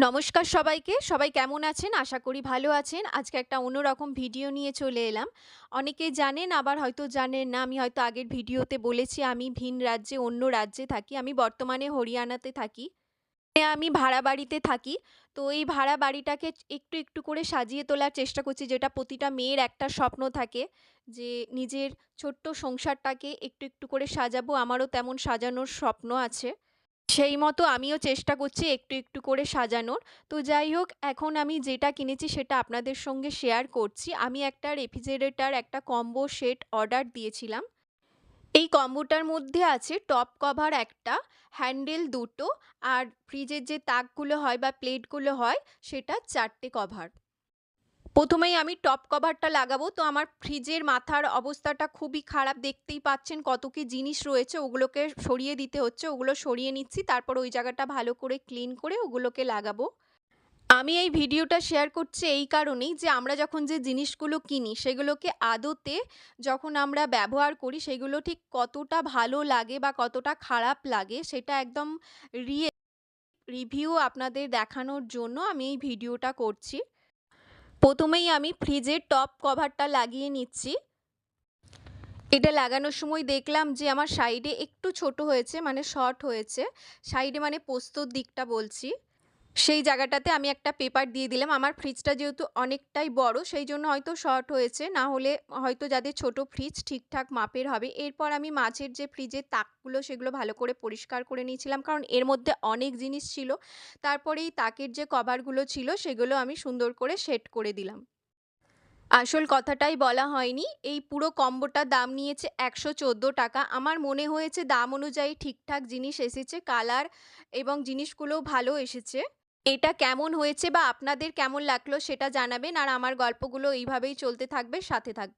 নমস্কার সবাইকে। সবাই কেমন আছেন? আশা করি ভালো আছেন। আজকে একটা অন্যরকম ভিডিও নিয়ে চলে এলাম। অনেকেই জানেন আবার হয়তো জানেন না। আমি হয়তো আগের ভিডিওতে বলেছি আমি ভিন রাজ্যে অন্য রাজ্যে থাকি। আমি বর্তমানে হরিয়ানাতে থাকি। আমি ভাড়া বাড়িতে থাকি। তো এই ভাড়া বাড়িটাকে একটু করে সাজিয়ে তোলার চেষ্টা করছি, যেটা প্রতিটা মেয়ের একটা স্বপ্ন থাকে যে নিজের ছোট্ট সংসারটাকে একটু করে সাজাবো। আমারও তেমন সাজানোর স্বপ্ন আছে। সেই মতো আমিও চেষ্টা করছি একটু করে সাজানোর। তো যাই হোক, এখন আমি যেটা কিনেছি সেটা আপনাদের সঙ্গে শেয়ার করছি। আমি একটা রেফ্রিজারেটর, একটা কম্বো সেট অর্ডার দিয়েছিলাম। এই কম্বোটার মধ্যে আছে টপ কভার একটা, হ্যান্ডেল দুটো, আর ফ্রিজের যে তাকগুলো হয় বা প্লেটগুলো হয় সেটা ৪ টে কভার। প্রথমেই আমি টপ কভারটা লাগাবো। তো আমার ফ্রিজের মাথার অবস্থাটা খুবই খারাপ, দেখতেই পাচ্ছেন কত কি জিনিস রয়েছে, ওগুলোকে সরিয়ে দিতে হচ্ছে। ওগুলো সরিয়ে নিচ্ছি, তারপর ওই জায়গাটা ভালো করে ক্লিন করে ওগুলোকে লাগাবো। আমি এই ভিডিওটা শেয়ার করছি এই কারণেই যে আমরা যখন যে জিনিসগুলো কিনি সেগুলোকে আদতে যখন আমরা ব্যবহার করি সেগুলো ঠিক কতটা ভালো লাগে বা কতটা খারাপ লাগে সেটা একদম রিয়ে রিভিউ আপনাদের দেখানোর জন্য আমি এই ভিডিওটা করছি। প্রথমেই আমি ফ্রিজের টপ কভারটা লাগিয়ে নিচ্ছি। এটা লাগানোর সময় দেখলাম যে আমার সাইডে একটু ছোট হয়েছে, মানে শর্ট হয়েছে। সাইডে মানে পোস্তর দিকটা বলছি। সেই জায়গাটাতে আমি একটা পেপার দিয়ে দিলাম। আমার ফ্রিজটা যেহেতু অনেকটাই বড় সেই জন্য হয়তো শর্ট হয়েছে। না হলে হয়তো যাদের ছোট ফ্রিজ ঠিকঠাক মাপের হবে। এরপর আমি মাঝের যে ফ্রিজের তাকগুলো সেগুলো ভালো করে পরিষ্কার করে নিয়েছিলাম। কারণ এর মধ্যে অনেক জিনিস ছিল। তারপরে এই তাকের যে কভারগুলো ছিল সেগুলো আমি সুন্দর করে সেট করে দিলাম। আসল কথাটাই বলা হয়নি। এই পুরো কম্বোটার দাম নিয়েছে ৳১১৪। আমার মনে হয়েছে দাম অনুযায়ী ঠিকঠাক জিনিস এসেছে। কালার এবং জিনিসগুলোও ভালো এসেছে। এটা কেমন হয়েছে বা আপনাদের কেমন লাগলো সেটা জানাবেন। আর আমার গল্পগুলো এইভাবেই চলতে থাকবে, সাথে থাকবেন।